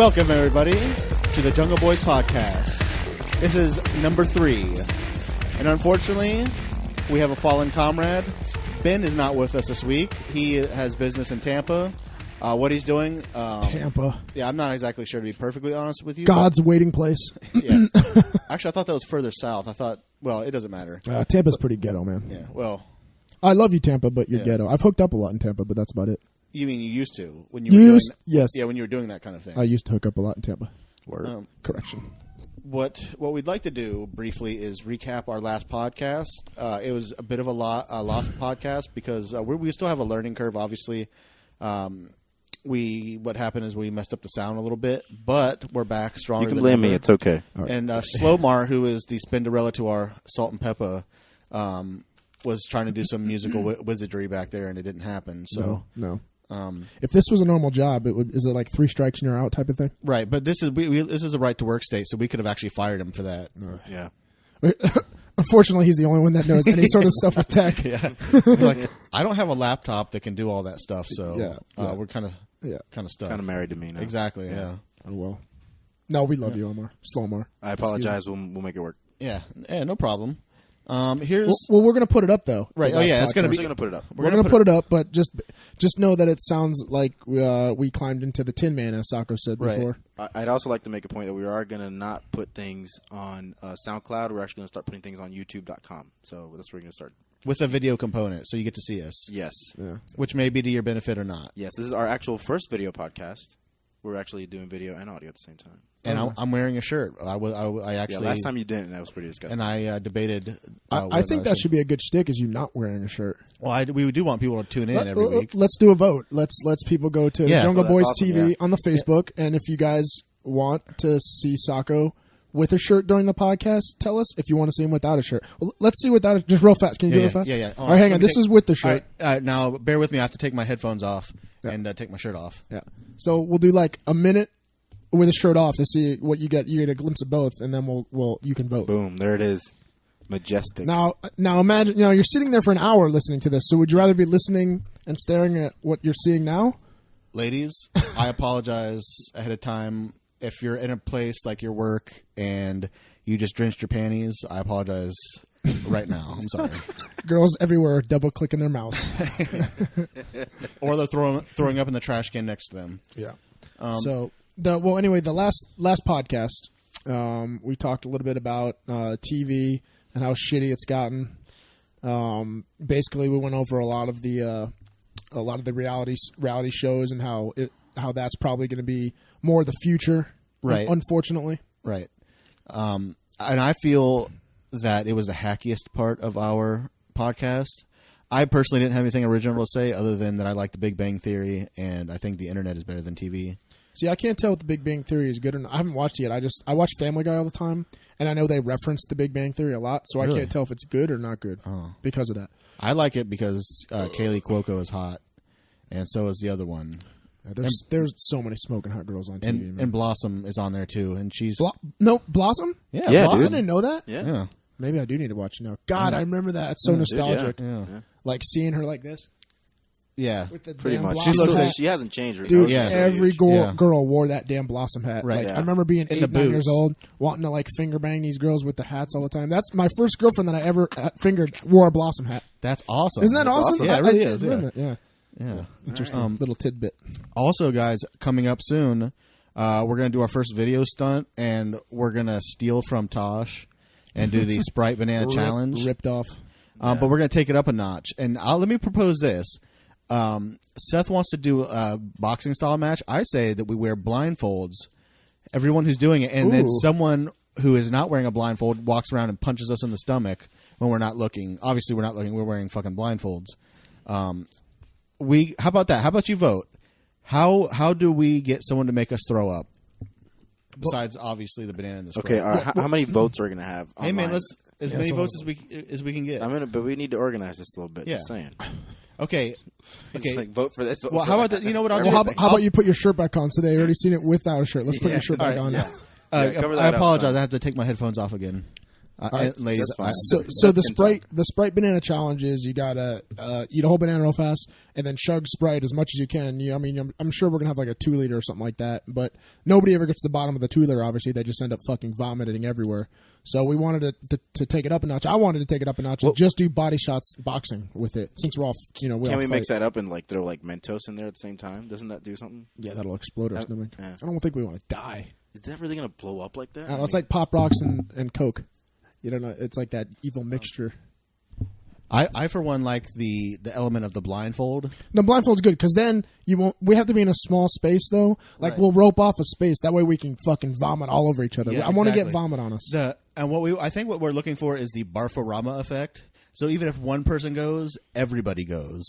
Welcome, everybody, to the Jungle Boys podcast. This is number 3. And unfortunately, we have a fallen comrade. Ben is not with us this week. He has business in Tampa. What he's doing... Tampa. Yeah, I'm not exactly sure, to be perfectly honest with you. God's waiting place. Yeah. Actually, I thought that was further south. I thought, well, it doesn't matter. Tampa's pretty ghetto, man. Yeah, well... I love you, Tampa, but you're ghetto. I've hooked up a lot in Tampa, but that's about it. You mean you used to? When you were doing, yes. Yeah, when you were doing that kind of thing. I used to hook up a lot in Tampa. Word. Correction. What we'd like to do briefly is recap our last podcast. It was a bit of a lost podcast because we still have a learning curve, obviously. What happened is we messed up the sound a little bit, but we're back stronger. You can blame me. It's okay. Right. And Slowmar, who is the Spinderella to our Salt and Pepper, was trying to do some musical wizardry back there, and it didn't happen. So No. If this was a normal job, is it like 3 strikes and you're out type of thing? Right, but this is a right to work state, so we could have actually fired him for that. Yeah. Unfortunately, he's the only one that knows any sort of stuff with tech. Yeah, like I don't have a laptop that can do all that stuff, so we're kind of stuck. Kind of married to me now. Exactly. Yeah. Oh well. No, we love you, Omar. Slowmar. I apologize. We'll make it work. Yeah, no problem. Well, we're gonna put it up though. Right. Oh yeah, We're going to put it up. We're gonna put it up, but just know that it sounds like we climbed into the Tin Man, as Sako said before. I'd also like to make a point that we are going to not put things on SoundCloud. We're actually going to start putting things on YouTube.com. So that's where we're going to start. With a video component, so you get to see us. Yes. Yeah. Which may be to your benefit or not. Yes, this is our actual first video podcast. We're actually doing video and audio at the same time. And I'm wearing a shirt. I actually. Last time you didn't, that was pretty disgusting. And I debated. I think that should be a good shtick. Is you not wearing a shirt? Well, we do want people to tune in every week. Let's do a vote. Let's people go to Jungle Boys awesome, TV on the Facebook, and if you guys want to see Sako with a shirt during the podcast, tell us. If you want to see him without a shirt, well, let's see without it. Just real fast. Can you do it fast? Yeah. All right, hang on. This is with the shirt. All right, now bear with me. I have to take my headphones off and take my shirt off. Yeah. So we'll do like a minute with a shirt off to see what you get. You get a glimpse of both, and then you can vote. Boom! There it is, majestic. Now imagine you're sitting there for an hour listening to this. So would you rather be listening and staring at what you're seeing now? Ladies, I apologize ahead of time if you're in a place like your work and you just drenched your panties. I apologize right now. I'm sorry. Girls everywhere are double clicking their mouse, or they're throwing up in the trash can next to them. Yeah. Anyway, the last podcast, we talked a little bit about TV and how shitty it's gotten. Basically, we went over a lot of the reality shows and how that's probably going to be more the future, right? Unfortunately, right. And I feel that it was the hackiest part of our podcast. I personally didn't have anything original to say other than that I like The Big Bang Theory, and I think the internet is better than TV. See, I can't tell if The Big Bang Theory is good or not. I haven't watched it yet. I watch Family Guy all the time, and I know they reference The Big Bang Theory a lot, so really? I can't tell if it's good or not good because of that. I like it because Kaylee Cuoco is hot, and so is the other one. Yeah, there's so many smoking hot girls on TV. And Blossom is on there, too, and she's... Blossom? Yeah, Blossom? dude. I didn't know that? Yeah. Maybe I do need to watch it now. God, I remember that. It's so nostalgic. Yeah. Like seeing her like this. Yeah, with the pretty much. She hasn't changed. Dude, every girl wore that damn Blossom hat. Right. I remember being 8, 9 years old, wanting to like finger bang these girls with the hats all the time. That's my first girlfriend that I ever fingered wore a Blossom hat. That's awesome. Isn't that awesome? Yeah, it really is. Yeah. Interesting little tidbit. Also, guys, coming up soon, we're going to do our first video stunt, and we're going to steal from Tosh and do the Sprite Banana Challenge. Ripped off. But we're going to take it up a notch. And let me propose this. Seth wants to do a boxing style match. I say that we wear blindfolds, everyone who's doing it, and then someone who is not wearing a blindfold walks around and punches us in the stomach when we're not looking. Obviously, we're not looking. We're wearing fucking blindfolds. How about that? How about you vote? How do we get someone to make us throw up? Besides, obviously, the banana in the Sprite. Okay, all right. How many votes are we gonna have? Hey, man, let's as many votes as we can get. But we need to organize this a little bit. Yeah. Just saying. Okay. It's like, vote for this. Well, how about that? You know what I'll do? How about you put your shirt back on? So they already seen it without a shirt. Let's put your shirt back on now. Cover that I apologize. up, I have to take my headphones off again. ladies, that's fine. So the Sprite banana challenge is you gotta eat a whole banana real fast and then chug Sprite as much as you can. I mean, I'm sure we're gonna have like a 2 liter or something like that, but nobody ever gets to the bottom of the 2 liter. Obviously, they just end up fucking vomiting everywhere. So we wanted to take it up a notch. I wanted to take it up a notch and just do body shots boxing with it. Since we're all Can we mix that up and like throw like Mentos in there at the same time? Doesn't that do something? Yeah, that'll explode our stomach. Yeah. I don't think we want to die. Is that really gonna blow up like that? I don't know, it's like Pop Rocks and Coke. You don't know. It's like that evil mixture. I for one like the element of the blindfold. The blindfold's good because then you won't. We have to be in a small space though. Like we'll rope off a space that way we can fucking vomit all over each other. Yeah, I want to get vomit on us. I think what we're looking for is the Barforama effect. So even if one person goes, everybody goes.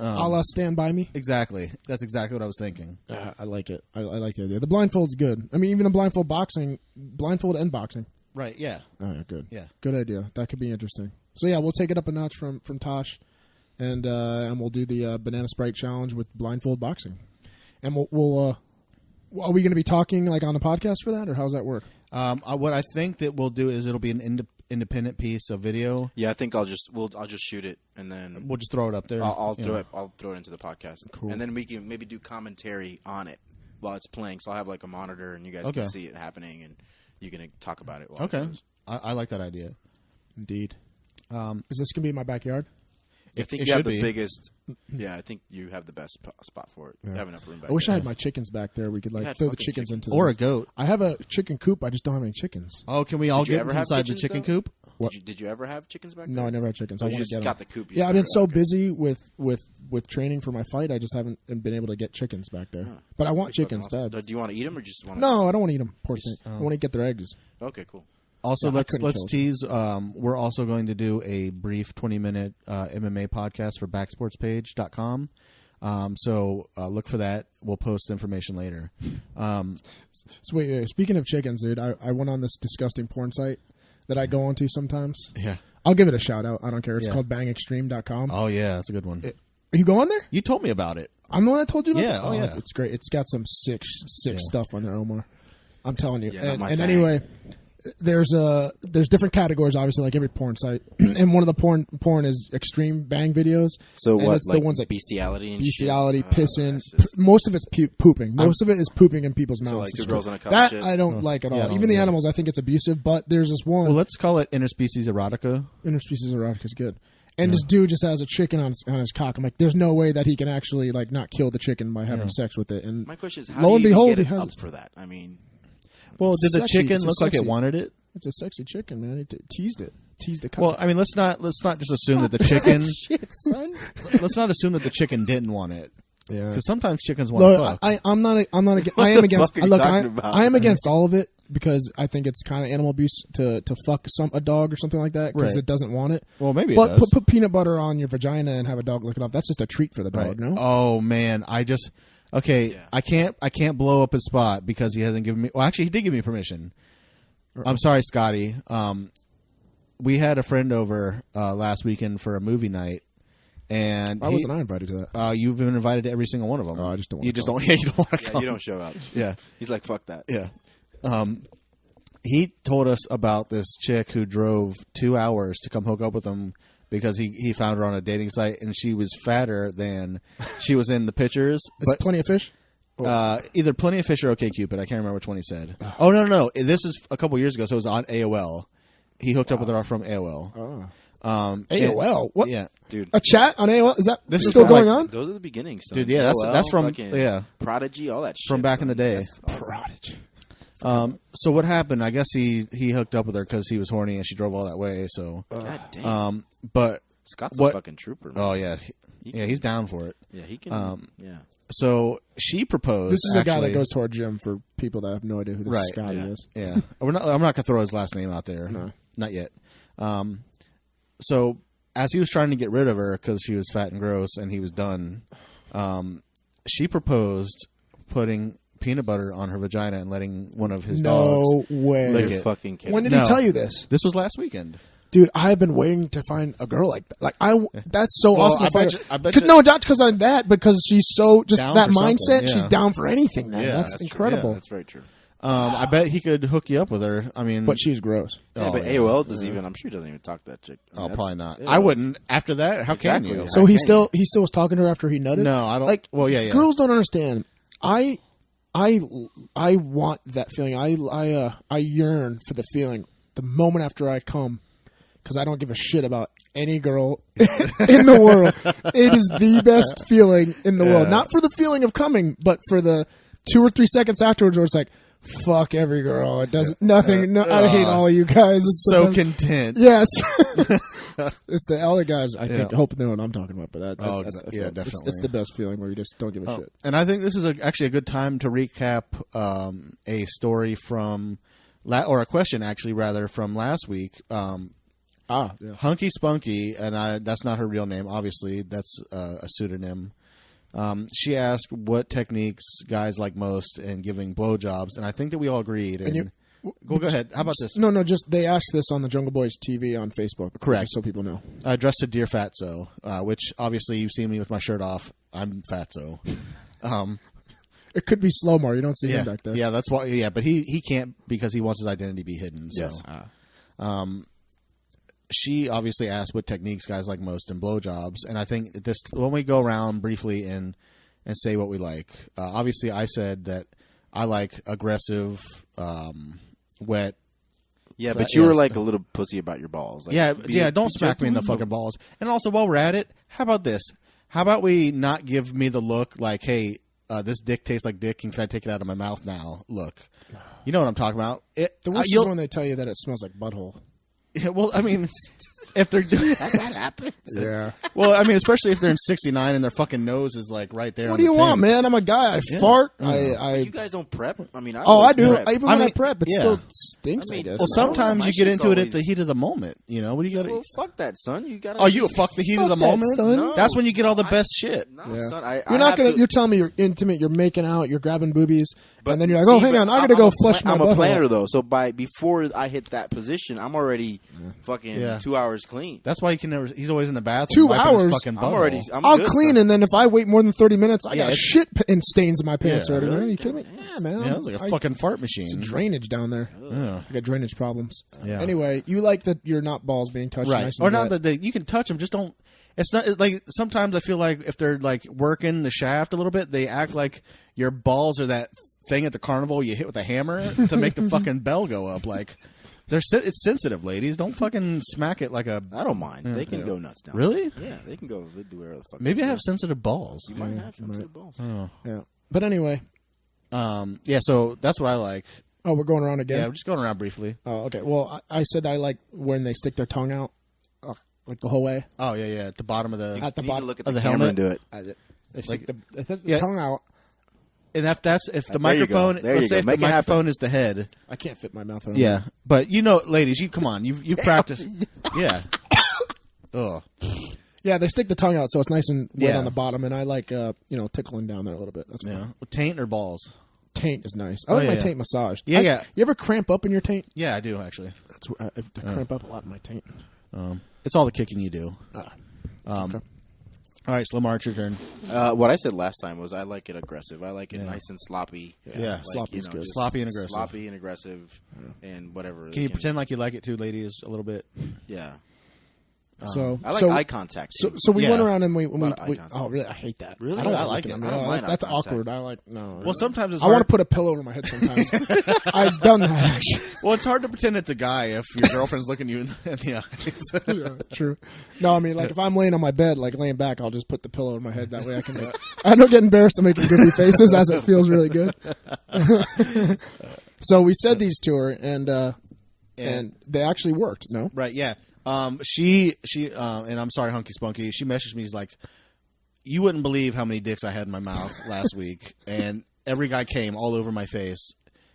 I'll stand by me. Exactly. That's exactly what I was thinking. I like it. I like the idea. The blindfold's good. I mean, even the blindfold and boxing. Right. Yeah. Oh, yeah, good. Yeah. Good idea. That could be interesting. So yeah, we'll take it up a notch from Tosh, and we'll do the banana Sprite challenge with blindfold boxing. And we'll are we going to be talking like on the podcast for that, or how's that work? What I think that we'll do is it'll be an independent piece of video. Yeah, I think I'll just shoot it and then We'll just throw it up there. I'll throw it into the podcast. Cool. And then we can maybe do commentary on it while it's playing. So I'll have like a monitor and you guys can see it happening and you can talk about it while it goes. I like that idea. Indeed. Is this going to be in my backyard? I think you have the biggest. Yeah, I think you have the best spot for it. You have enough room back I wish there. I had my chickens back there. We could like throw the chickens into or a goat. I have a chicken coop. I just don't have any chickens. Oh, can we all get inside the chicken coop? Did you ever have chickens back there? No, I never had chickens. Oh, I you want to just get got them. the coop. Yeah, I've been so busy with training for my fight. I just haven't been able to get chickens back there. Huh. But I want chickens bad. Do you want to eat them or just want? No, I don't want to eat them. Poor thing. I want to get their eggs. Okay, cool. Also, Yeah, let's tease. We're also going to do a brief 20-minute MMA podcast for backsportspage.com. So look for that. We'll post information later. So wait, speaking of chickens, dude, I went on this disgusting porn site that I go onto sometimes. Yeah. I'll give it a shout out. I don't care. It's Yeah. called bangextreme.com. Oh, yeah. That's a good one. You go on there? You told me about it. I'm the one that told you about Yeah, that? oh, yeah. It's great. It's got some sick stuff on there, Omar. I'm telling you. Yeah, not my and thing. anyway, there's different categories, obviously, like every porn site. And one of the porn is extreme bang videos. So and what? it's Like the ones like bestiality and bestiality, shit? pissing. That's just- Most of it's pooping. Most of it is pooping in people's mouths. like It's two girls great. in a cup that shit? I don't like at all. Yeah, I don't Even the like animals, I think it's abusive. But there's this one. Well, let's call it interspecies erotica. Interspecies erotica is good. And this dude just has a chicken on his cock. I'm like, there's no way that he can actually like not kill the chicken by having sex with it. And My question is, how lo do and you behold, get he it has up for that? I mean, Well, did the Sexy. chicken It's a look like it sexy- wanted it? It's a sexy chicken, man. It teased it. Teased the cock. Well, I mean, let's not just assume that the chicken. Shit, son. Let's not assume that the chicken didn't want it, Yeah. because sometimes chickens want to Look, fuck. I'm not. I am the against. fuck are you Look, talking about? I am against all of it because I think it's kind of animal abuse to fuck a dog or something like that because Right. it doesn't want it. Well, maybe it But does. put peanut butter on your vagina and have a dog lick it off. That's just a treat for the dog. Right. No. Oh man, okay. Yeah. I can't blow up his spot because he hasn't given me. Well, actually, he did give me permission. I'm sorry, Scotty. We had a friend over last weekend for a movie night, and Why wasn't I invited to that? You've been invited to every single one of them. Oh, I just don't wanna You just come. don't. Yeah, you don't want to yeah, come. you don't show up. Yeah, He's like, fuck that. yeah. He told us about this chick who drove 2 hours to come hook up with him because he found her on a dating site, and she was fatter than she was in the pictures. Is Plenty of Fish? Either Plenty of Fish or OkCupid. I can't remember which one he said. Oh, no. This is a couple years ago, so it was on AOL. He hooked up with her from AOL. Oh. and- AOL? What? Yeah. Dude. A chat on AOL? Is that This is still from, going like, on? Those are the beginnings, son. Dude, yeah, that's from- fucking yeah. Prodigy, all that shit. From back in the day. That's all- Prodigy. So what happened? I guess he hooked up with her because he was horny and she drove all that way. So, God damn. but Scott's what- a fucking trooper. Man. oh yeah, he's down for it. Yeah, he can. yeah. So she proposed. This is a guy actually- that goes to our gym for people that have no idea who this Right, Scotty yeah. is. Yeah, I'm not gonna throw his last name out there. No. Not yet. So as he was trying to get rid of her because she was fat and gross and he was done, she proposed putting peanut butter on her vagina and letting one of his dogs No way. lick You're it. fucking kidding. When did No. he tell you this? This was last weekend. Dude, I've been waiting to find a girl like that. Like that's so Well, awesome. I to find bet her. you- I bet 'Cause- you- no, not because of that, because she's so just Down that for something, mindset. yeah. She's down for anything, man. Yeah, that's that's true. incredible. Yeah, that's very true. I bet he could hook you up with her. I mean, But she's gross. Yeah, but AOL does even. I'm sure he doesn't even talk to that chick. I mean, probably not. AOL I wouldn't. After that, how Exactly. can you? So he still was talking to her after he nutted? No, I don't. Like, well, yeah. girls don't understand. I want that feeling. I yearn for the feeling the moment after I come, because I don't give a shit about any girl in the world. It is the best feeling in the world. Not for the feeling of coming, but for the 2 or 3 seconds afterwards where it's like, fuck every girl. It doesn't, nothing. No, I hate all you guys. It's So the best. content. Yes. It's the other guys, I think, hope they know what I'm talking about. But definitely. It's the best feeling where you just don't give a shit. And I think this is actually a good time to recap a story from, or a question actually rather from last week. Hunky Spunky, and that's not her real name, obviously. That's a pseudonym. She asked what techniques guys like most in giving blowjobs, and I think that we all agreed. Go ahead. How about this? No, just they asked this on the Jungle Boys TV on Facebook. Correct. So people know. Dressed to Dear Fatso, which obviously you've seen me with my shirt off. I'm Fatso. It could be Slowmar. You don't see him back there. Yeah, that's why. Yeah, but he can't because he wants his identity to be hidden. So. Yes. She obviously asked what techniques guys like most in blowjobs, and I think when we go around briefly and say what we like. Obviously, I said that I like aggressive, wet. Yeah, but you were like a little pussy about your balls. Like, Don't smack me in the fucking balls. And also, while we're at it, how about this? How about we not give me the look like, hey, this dick tastes like dick, and can I take it out of my mouth now? Look, you know what I'm talking about. The worst is when they tell you that it smells like butthole. Yeah, well, I mean, if they're doing that happens. Yeah. Well, I mean, especially if they're in 69 and their fucking nose is like right there. What do you want, man? I'm a guy. I fart. you guys don't prep. I mean, I do. Prep. Even when I prep, it still stinks. I guess. Well, sometimes you get into it at the heat of the moment. You know, what do you got? Well, fuck that, son. You got. Oh, you fuck the heat of the moment. Son. No, that's when you get all the best shit. No, son. You're not gonna. You're telling me you're intimate. You're making out. You're grabbing boobies, and then you're like, oh, hang on, I gotta go flush my butthole. I'm a planner though, so before I hit that position, I'm already fucking 2 hours clean. That's why you can never. He's always in the bathroom. 2 hours. I'll clean, and then if I wait more than 30 minutes, I got shit and stains in my pants already. Really? Man. Are you kidding me? Yeah, man. Yeah, it's like a fucking fart machine. It's drainage down there. Yeah. I got drainage problems. Yeah. Anyway, you like that you're not balls being touched, right? Nice and or not wet. that you can touch them, just don't. It's not like sometimes I feel like if they're like working the shaft a little bit, they act like your balls are that thing at the carnival you hit with a hammer to make the fucking bell go up. Like it's sensitive, ladies. Don't fucking smack it like a. I don't mind. They can go nuts down. Really? Yeah, they can go do whatever the fuck. Maybe I have sensitive balls. You might have sensitive balls. Oh. Yeah. But anyway. So that's what I like. Oh, we're going around again? Yeah, we're just going around briefly. Oh, okay. Well, I said that I like when they stick their tongue out, like the whole way. Oh, yeah. At the bottom of the... At the bottom look at of the camera helmet. and do it. They stick the tongue out. And if the There microphone... you go. Let's say if the microphone is the head... I can't fit my mouth around Yeah. that. But, ladies, come on. You've practiced. Yeah. Ugh. Yeah, they stick the tongue out, so it's nice and wet on the bottom, and I like, tickling down there a little bit. That's fine. Yeah. Taint or balls? Taint is nice. I like my taint massaged. Yeah, yeah. You ever cramp up in your taint? Yeah, I do, actually. That's where I cramp up a lot in my taint. It's all the kicking you do. Okay. All right, Slowmar, it's your turn. What I said last time was I like it aggressive. I like it nice and sloppy. Yeah. Like, Sloppy is good. Sloppy and aggressive. Sloppy and aggressive, and whatever. Can you pretend like you like it too, ladies, a little bit? Yeah. So I like eye contact. So we went around and we eye contact. oh really? I hate that. Really? I don't I like it. it. I I don't mind that's eye contact. awkward. I like no. Well, sometimes it's I hard. want to put a pillow over my head sometimes. I've done that actually. Well, it's hard to pretend it's a guy if your girlfriend's looking you in the eyes. Yeah, true. No, I mean like if I'm laying on my bed, like laying back, I'll just put the pillow in my head. That way I can make. I don't get embarrassed to making goofy faces as it feels really good. So we said these to her, and they actually worked. No, Right, yeah. She and I'm sorry, Hunky Spunky. She messaged me. She's like, "You wouldn't believe how many dicks I had in my mouth last week, and every guy came all over my face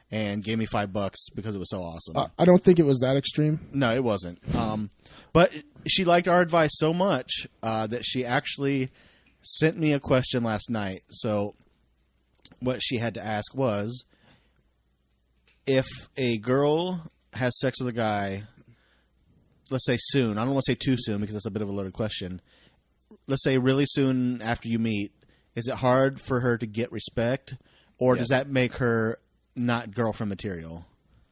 and gave me $5 because it was so awesome." I don't think it was that extreme. No, it wasn't. But she liked our advice so much that she actually sent me a question last night. So what she had to ask was, if a girl has sex with a guy, let's say soon. I don't want to say too soon because that's a bit of a loaded question. Let's say really soon after you meet, is it hard for her to get respect, or does that make her not girlfriend material?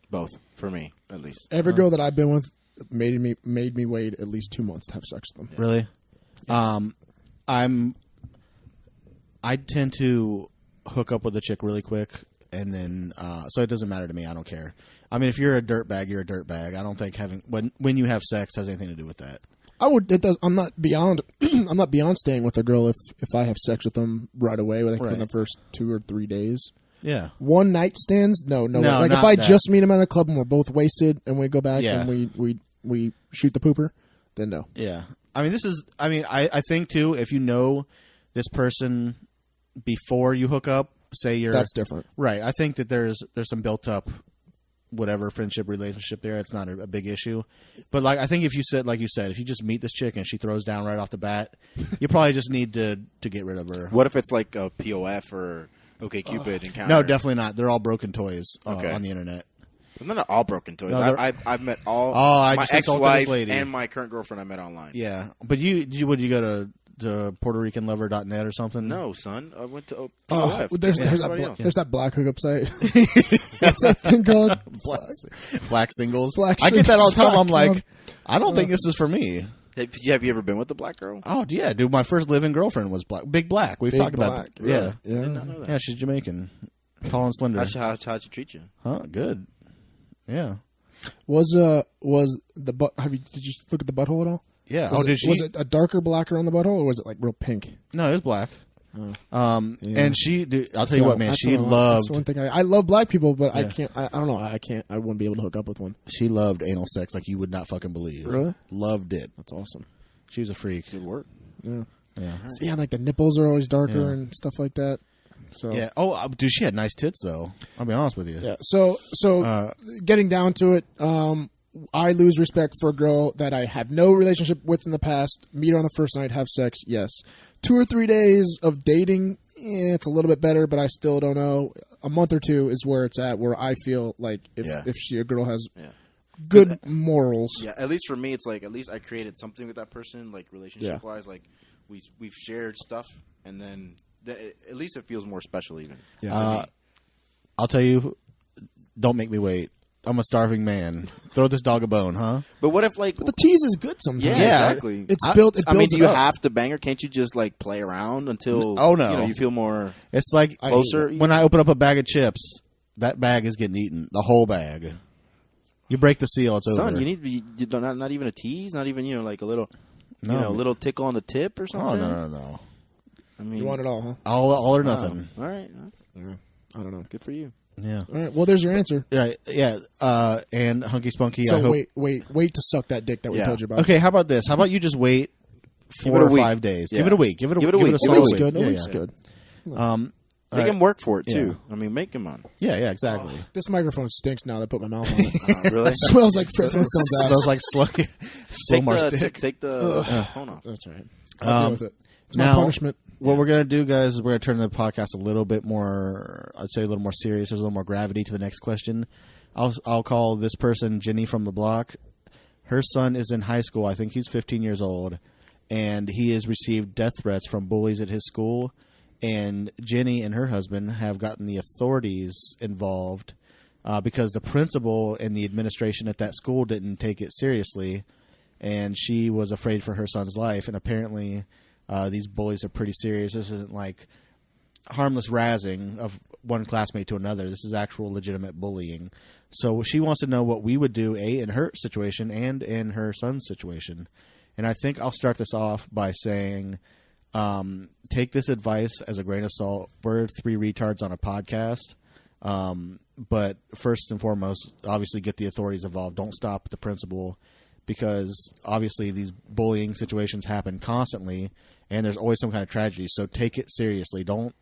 Both for me, at least. Every girl that I've been with made me wait at least 2 months to have sex with them. Really? I tend to hook up with a chick really quick, and then so it doesn't matter to me. I don't care. I mean, if you're a dirtbag, you're a dirtbag. I don't think having when you have sex has anything to do with that. I'm not beyond. I'm not beyond staying with a girl if I have sex with them right away. Within the first 2 or 3 days. Yeah. One night stands? No. Like if not I that. just meet him at a club and we're both wasted and we go back Yeah. and we shoot the pooper, then no. Yeah. I mean, I think too, if you know this person before you hook up, say you're That's different. Right. I think that there's some built up whatever friendship relationship there. It's not a big issue. But like I think if you said if you just meet this chick and she throws down right off the bat, you probably just need to get rid of her. What if it's like a POF or OkCupid encounter? No, definitely not. They're all broken toys Okay. on the internet. Well, they're not all broken toys. No, I've met all I my just insulted this ex-wife lady. and my current girlfriend I met online. Yeah. But would you go to PuertoRicanLover.net or something? No, son. I went to Oh, POF. there's Everybody else. that black hookup site. What's that thing called? Black singles. Black I get that all the time. I'm singles.com. like, I don't think this is for me. Have you ever been with a black girl? Oh yeah, dude. My first living girlfriend was black. Big Black. We've Big talked about it. Black. Yeah. I did not know that. Yeah, she's Jamaican. Tall and slender. How'd she treat you? Huh? Good. Yeah. Was the butt? Did you look at the butthole at all? Yeah. Was was it a darker black around the butthole, or was it like real pink? No, it was black. Yeah. And she, dude, I'll tell you what, man, she loved. That's one thing I love black people, but I Yeah. can't. I don't know. I wouldn't be able to hook up with one. She loved anal sex like you would not fucking believe. Really? Loved it. That's awesome. She was a freak. Good work. Yeah. Yeah. So, yeah, like the nipples are always darker Yeah. and stuff like that. So Yeah. Oh, dude, she had nice tits though. I'll be honest with you. yeah. So getting down to it, I lose respect for a girl that I have no relationship with in the past. Meet her on the first night, have sex, yes. 2 or 3 days of dating, it's a little bit better, but I still don't know. A month or 2 is where it's at, where I feel like if a girl has good morals. Yeah, at least for me, it's like at least I created something with that person, like relationship wise. Like we've shared stuff, and then at least it feels more special even. Yeah. I'll tell you, don't make me wait. I'm a starving man. Throw this dog a bone, huh? But what if like But the tease is good sometimes. yeah, exactly. It's built. I mean, do you it up. have to bang her? Can't you just like play around until Oh, no. you feel more It's like closer? when I open up a bag of chips, that bag is getting eaten. The whole bag. You break the seal, it's Son, over. you need to be not even a tease, not even like a little No. a little tickle on the tip or something. Oh no. I mean, You want it all, huh? All or nothing. All right, Yeah. I don't know. good for you. Yeah. All right. Well, there's your answer. Right. Yeah. And Hunky Spunky. So I hope. wait to suck that dick that we Yeah. told you about. Okay. How about this? How about you just wait Give 4 it a or week. 5 days? Yeah. Give it a week. Give it a week. solid A That was week. good. Yeah, That was yeah. good. Make right. him work for it too. Yeah. I mean, make him on. Yeah. Exactly. This microphone stinks now that I put my mouth on it. Really? It smells like Fred Flintstone's ass. Smells like Slowmar stick. Take the phone off. That's right. I'll deal with it. It's my now- punishment. What we're gonna do, guys, is we're gonna turn the podcast a little bit more. I'd say a little more serious. There's a little more gravity to the next question. I'll call this person Jenny from the block. Her son is in high school. I think he's 15 years old, and he has received death threats from bullies at his school. And Jenny and her husband have gotten the authorities involved because the principal and the administration at that school didn't take it seriously, and she was afraid for her son's life. And apparently, these bullies are pretty serious. This isn't like harmless razzing of one classmate to another. This is actual legitimate bullying. So she wants to know what we would do, in her situation and in her son's situation. And I think I'll start this off by saying, take this advice as a grain of salt. We're 3 retards on a podcast. But first and foremost, obviously get the authorities involved. Don't stop the principal, because obviously these bullying situations happen constantly, and there's always some kind of tragedy. So take it seriously. Don't,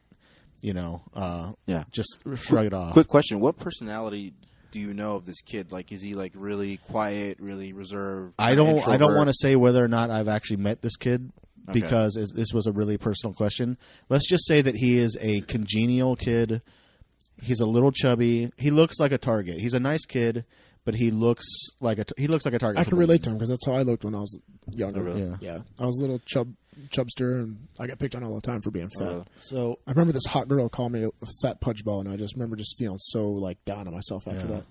just shrug it off. Quick question: what personality do you know of this kid? Like, is he like really quiet, really reserved? I don't introvert? want to say whether or not I've actually met this kid, because this was a really personal question. Let's just say that he is a congenial kid. He's a little chubby. He looks like a target. He's a nice kid, but he looks like a target. I can relate to him because that's how I looked when I was younger. Oh, really? Yeah. I was a little chubster, and I get picked on all the time for being fat. So I remember this hot girl called me a fat pudge ball, and I just remember just feeling so like down on myself after that.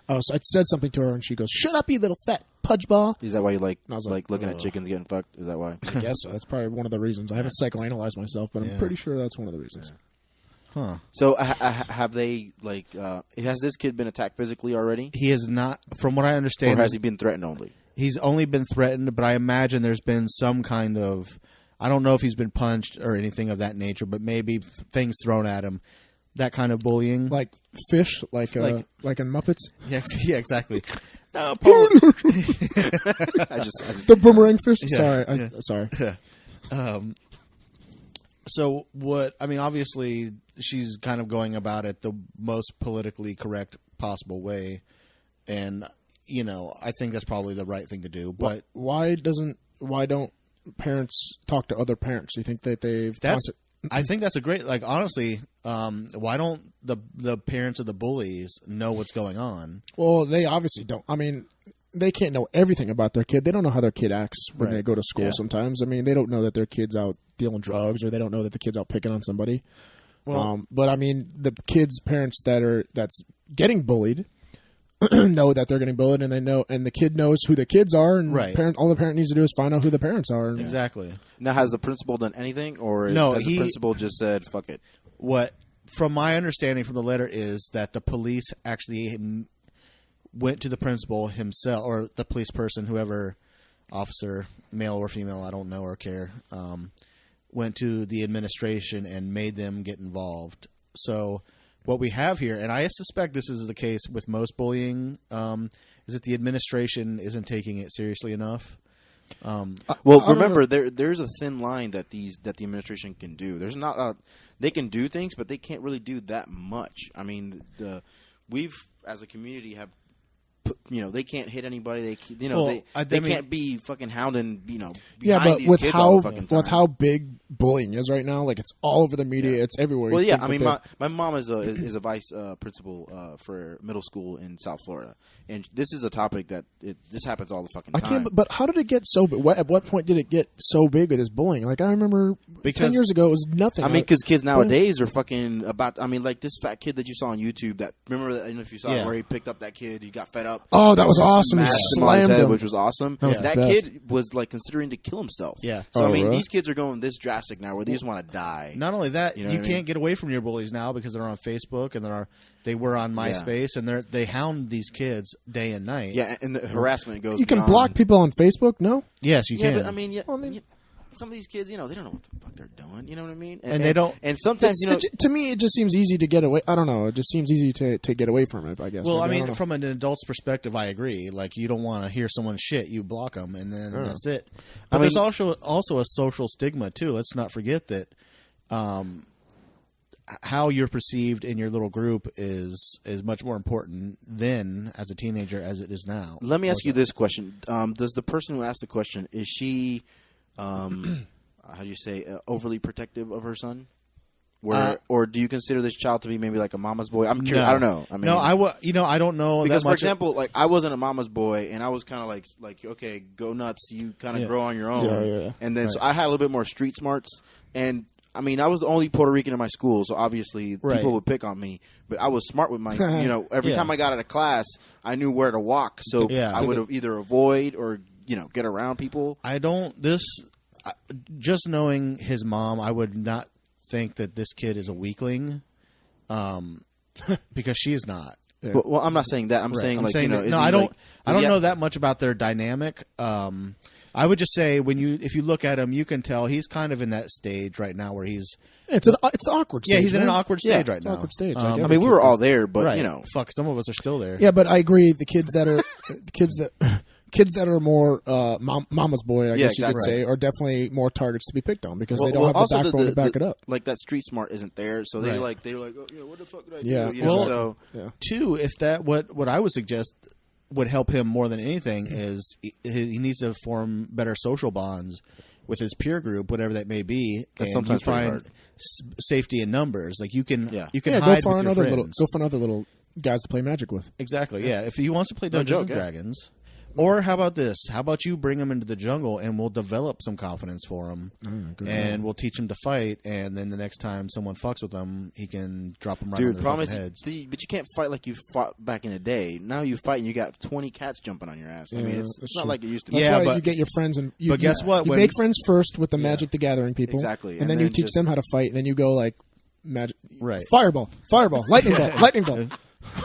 I said something to her, and she goes, "Shut up, you little fat pudge ball." Is that why you like like looking at chickens getting fucked? Is that why? I guess so. That's probably one of the reasons. I haven't psychoanalyzed myself, but I'm pretty sure that's one of the reasons. Huh. So have they has this kid been attacked physically already? He is not, from what I understand. Or has he been threatened only? He's only been threatened, but I imagine there's been some kind of, I don't know if he's been punched or anything of that nature, but maybe things thrown at him. That kind of bullying. Like fish, like in Muppets? Yeah, exactly. No, the boomerang fish? Yeah, Sorry. So what, I mean, obviously she's kind of going about it the most politically correct possible way. And, you know, I think that's probably the right thing to do. But why don't parents talk to other parents? Do you think that I think that's a great, like, honestly, why don't the parents of the bullies know what's going on? Well, they obviously don't. I mean, they can't know everything about their kid. They don't know how their kid acts when they go to school sometimes. I mean, they don't know that their kid's out dealing drugs, or they don't know that the kid's out picking on somebody. Well, but I mean, the kids' parents that's getting bullied know that they're getting bullied, and they know, and the kid knows who the kids are, and all the parent needs to do is find out who the parents are. Exactly. Now, has the principal done anything, or no? Has the principal just said "fuck it"? What, from my understanding from the letter, is that the police actually went to the principal himself, or the police person, whoever, officer, male or female, I don't know or care, went to the administration and made them get involved. So what we have here, and I suspect this is the case with most bullying, is that the administration isn't taking it seriously enough. Well, remember, there's a thin line that the administration can do. There's not they can do things, but they can't really do that much. I mean, we've as a community have. You know, they can't hit anybody. They can't be fucking hounding. You know, but these with kids all the fucking time. with how big bullying is right now, like it's all over the media. It's everywhere. Well, I mean, my mom is a vice principal for middle school in South Florida, and this is a topic that this happens all the fucking time. But how did it get so big? At what point did it get so big with this bullying? Like I remember 10 years ago, it was nothing. I mean, because kids nowadays are fucking about. I mean, like this fat kid that you saw on YouTube. That remember that? I don't know if you saw it, where he picked up that kid, he got fed up. Oh, that was awesome! He slammed him, which was awesome. That kid was like considering to kill himself. Yeah. So I mean, these kids are going this drastic now, where they just want to die. Not only that, you can't get away from your bullies now because they're on Facebook and they were on MySpace, and they hound these kids day and night. Yeah, and the harassment goes. You can block people on Facebook. No. Yes, you can. But I mean, some of these kids, they don't know what the fuck they're doing. You know what I mean? And they don't. And sometimes, to me, it just seems easy to get away. I don't know. It just seems easy to get away from it, I guess. Well, I mean, from an adult's perspective, I agree. Like, you don't want to hear someone's shit, you block them, and then that's it. But there's also a social stigma too. Let's not forget that how you're perceived in your little group is much more important then as a teenager as it is now. Let me ask you this question: does the person who asked the question, is she how do you say, overly protective of her son? Or do you consider this child to be maybe like a mama's boy? I'm curious. No. I don't know. I mean, I don't know. Because, that for much. example, like I wasn't a mama's boy, and I was kind of like, okay, go nuts. You kind of grow on your own. Yeah. And then so I had a little bit more street smarts. And I mean, I was the only Puerto Rican in my school, so obviously people would pick on me. But I was smart with my, every time I got out of class, I knew where to walk. So I would have either avoid or get around people. Just knowing his mom, I would not think that this kid is a weakling, because she is not. Yeah. Well, I'm not saying that. I'm saying like I don't know that much about their dynamic. I would just say if you look at him, you can tell he's kind of in that stage right now where he's. It's the awkward stage. Yeah, he's in an awkward stage right now. Awkward stage. I mean, we were all there, but fuck, some of us are still there. Yeah, but I agree. The kids that are kids that are more mama's boy, I guess you could say, are definitely more targets to be picked on because they don't have the backbone to back it up. Like that street smart isn't there, so they're like, oh, what the fuck did I do? Well, too, if that what I would suggest would help him more than anything is he needs to form better social bonds with his peer group, whatever that may be. That's and sometimes you find hard. Safety in numbers. Like you can hide go with find your friends. Go find other little guys to play Magic with. Exactly. Yeah. If he wants to play Dungeons and Dragons. Or how about this? How about you bring him into the jungle and we'll develop some confidence for him, and we'll teach him to fight. And then the next time someone fucks with him, he can drop them right on their fucking heads. But you can't fight like you fought back in the day. Now you fight and you got 20 cats jumping on your ass. I mean, it's not like it used to be. That's why you get your friends and but guess what? You make friends first with the Magic the Gathering people, exactly, and then you teach them how to fight. And then you go like magic, right? Fireball, lightning bolt.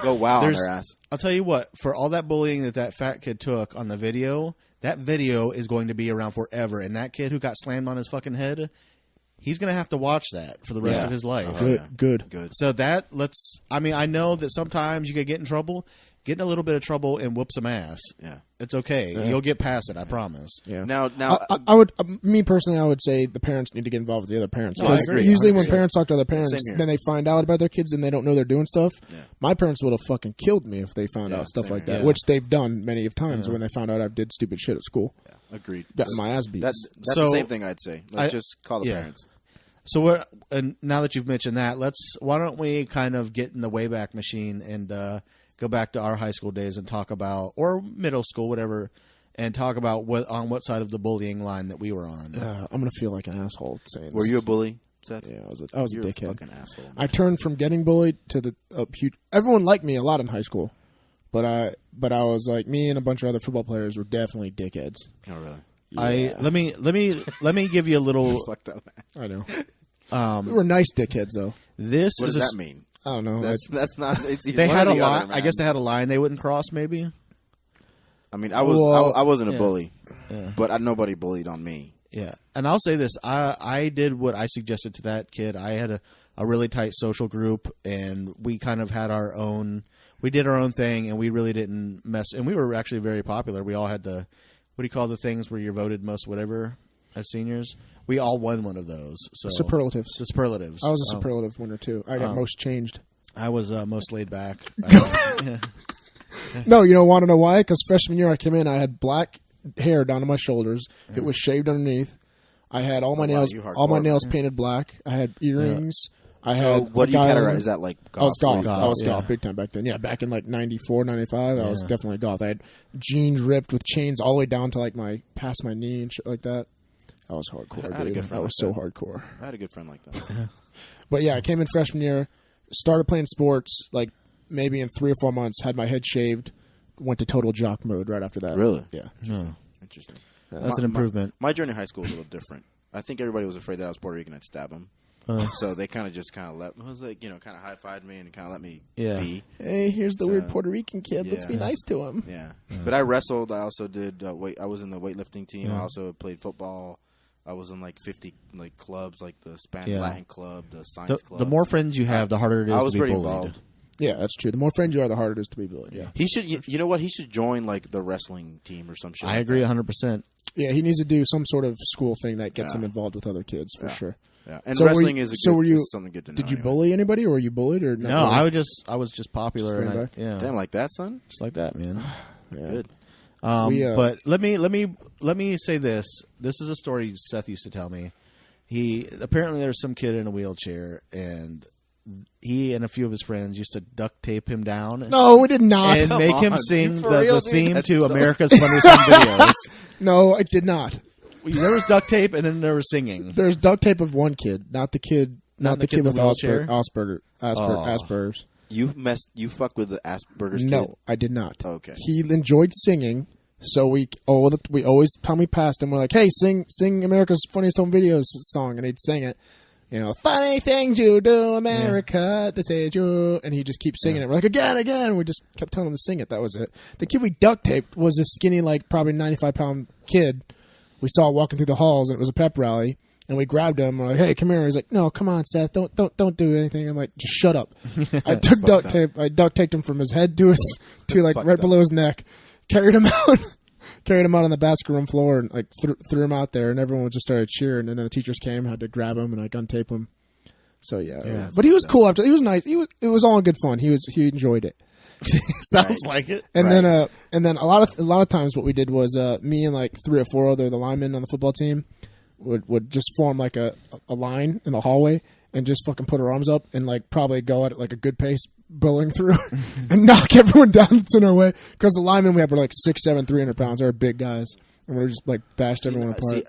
Go wow on their ass. I'll tell you what, for all that bullying that fat kid took on the video, that video is going to be around forever. And that kid who got slammed on his fucking head, he's going to have to watch that for the rest of his life. Good. So I know that sometimes you could get in trouble. Get in a little bit of trouble and whoop some ass. Yeah. It's okay. Yeah. You'll get past it, I promise. Yeah. Now, I would, me personally, I would say the parents need to get involved with the other parents. I agree. Usually when parents talk to other parents, then they find out about their kids and they don't know they're doing stuff. Yeah. My parents would have fucking killed me if they found out stuff like that, which they've done many of times when they found out I did stupid shit at school. Yeah. Agreed. Gotten my ass beat. That's the same thing I'd say. Let's just call the parents. So now that you've mentioned that, why don't we kind of get in the Wayback Machine and go back to our high school days and talk about, or middle school, whatever, and talk about on what side of the bullying line that we were on. I'm gonna feel like an asshole saying this. Were you a bully, Seth? Yeah, I was a dickhead. Fucking asshole. Man. I turned from getting bullied to the everyone liked me a lot in high school, but I was like, me and a bunch of other football players were definitely dickheads. Oh really? Yeah. Let me give you a little. Fucked up. I know. We were nice dickheads though. What does that mean? I don't know. That's not. It's they had a line. I guess they had a line they wouldn't cross. Maybe. I mean, I wasn't a bully, but nobody bullied on me. Yeah, and I'll say this: I did what I suggested to that kid. I had a really tight social group, and we kind of had our own. We did our own thing, and we really didn't mess. And we were actually very popular. We all had the what do you call the things where you're voted most whatever as seniors. We all won one of those. So superlatives. The superlatives. I was a superlative winner too. I got most changed. I was most laid back. No, you don't want to know why? Because freshman year I came in, I had black hair down to my shoulders. It was shaved underneath. I had all my nails painted black. I had earrings. I had. What do you categorize? Is that like goth? I was goth. I was goth big time back then. Yeah, back in like 94, 95, I was definitely goth. I had jeans ripped with chains all the way down to like past my knee and shit like that. I was hardcore. I was so hardcore. I had a good friend like that. But yeah, I came in freshman year, started playing sports, like maybe in 3 or 4 months, had my head shaved, went to total jock mode right after that. Really? Yeah. Interesting. That's an improvement. My journey in high school was a little different. I think everybody was afraid that I was Puerto Rican. I'd stab them. So they kind of let. I was like, kind of high-fived me and kind of let me be. Hey, here's the weird Puerto Rican kid. Let's be nice to him. Yeah. But I wrestled. I also did weight. I was in the weightlifting team. I also played football. I was in like 50 like clubs, like the Spanish Latin club, the science club. The more friends you have, the harder it is to be bullied. Involved. Yeah, that's true. The more friends you are, the harder it is to be bullied. Yeah. He should. You know what? He should join like the wrestling team or some shit. I agree 100%. Yeah, he needs to do some sort of school thing that gets him involved with other kids for sure. Yeah, and so wrestling is something good to know. Did you bully anybody, or were you bullied, or no? I was just popular. Damn, like that, son. Just like that, man. Good. But let me say this. This is a story Seth used to tell me. Apparently there's some kid in a wheelchair, and he and a few of his friends used to duct tape him down. No, we did not. And make him sing the theme to America's Funniest Home Videos. No, I did not. There was duct tape, and then there was singing. There's duct tape of one kid, not the kid with Asperger's. You fucked with the Asperger's kid? No, I did not. Okay. He enjoyed singing, so we always, time we passed him, we're like, hey, sing America's Funniest Home Videos song, and he'd sing it. Funny things you do, America, this is you, and he just keeps singing it. We're like, again, we just kept telling him to sing it. That was it. The kid we duct taped was a skinny, like probably 95-pound kid. We saw walking through the halls, and it was a pep rally, and we grabbed him. We're like, "Hey, come here!" He's like, "No, come on, Seth, don't do anything." I'm like, "Just shut up." I took duct tape. I duct taped him from his head to like right below his neck. Carried him out on the basketball room floor, and like threw him out there, and everyone just started cheering. And then the teachers came, had to grab him, and I untape him. So yeah. But he was cool after. He was nice. It was all in good fun. He enjoyed it. Sounds like it. And then a lot of times what we did was me and like 3 or 4 other the linemen on the football team would just form like a line in the hallway and just fucking put our arms up and like probably go at it like a good pace bowling through and knock everyone down that's in our way. Because the linemen we had were like 6'7", 300 pounds. They were big guys. And we just like bashed everyone apart.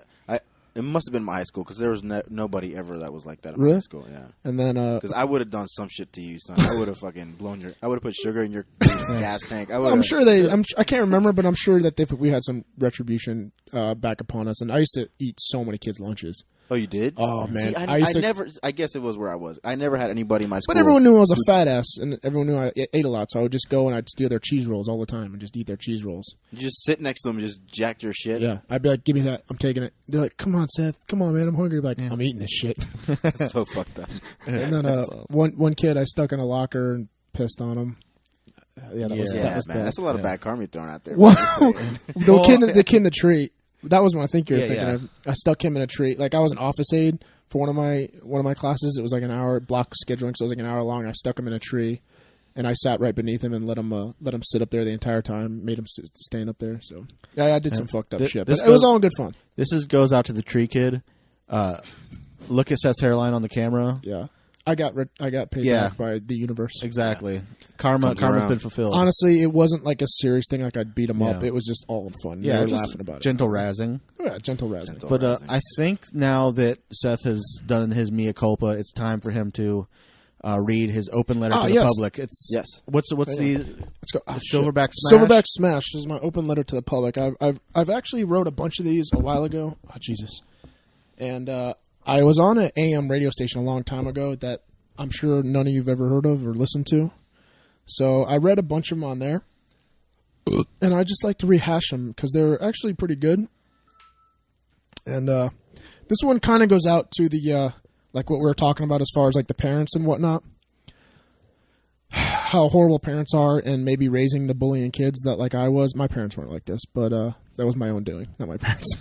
It must have been my high school because there was nobody ever that was like that in really? my high school. Yeah, and then because I would have done some shit to you, son. I would have fucking blown your. I would have put sugar in your gas tank. I'm sure they. I can't remember, but I'm sure that we had some retribution back upon us. And I used to eat so many kids' lunches. Oh, you did? Oh man, See, I never. I guess it was where I was. I never had anybody in my school. But everyone knew I was a fat ass, and everyone knew I ate a lot. So I would just go and I'd steal their cheese rolls all the time and just eat their cheese rolls. You just sit next to them, and just jack your shit. Yeah, I'd be like, "Give me that. I'm taking it." They're like, "Come on, Seth. Come on, man. I'm hungry." Like, I'm eating this shit. So fucked up. And then awesome. one kid I stuck in a locker and pissed on him. Yeah, that was man. bad. That's a lot of bad karma you're throwing out there. Well, the kid in the tree. That was what I think you were thinking of. I stuck him in a tree. Like I was an office aide for one of my classes. It was like an hour block scheduling, so it was like an hour long. I stuck him in a tree, and I sat right beneath him and let him sit up there the entire time. Made him stand up there. So yeah, I did some fucked up shit, but it was all in good fun. This goes out to the tree kid. Look at Seth's hairline on the camera. Yeah. I got paid back by the universe. Exactly. Karma's been fulfilled. Honestly, it wasn't like a serious thing. Like I'd beat him up. It was just all in fun. Yeah, we were laughing about gentle razzing. Oh, yeah, gentle razzing. But I think now that Seth has done his mea culpa, it's time for him to read his open letter to the public. What's the let's go. Silverback Smash? Silverback Smash. This is my open letter to the public. I've actually wrote a bunch of these a while ago. Oh Jesus, and I was on an AM radio station a long time ago that I'm sure none of you've ever heard of or listened to. So I read a bunch of them on there, and I just like to rehash them because they're actually pretty good. And this one kind of goes out to the like what we were talking about as far as like the parents and whatnot, how horrible parents are, and maybe raising the bullying kids that like I was. My parents weren't like this, but that was my own doing, not my parents.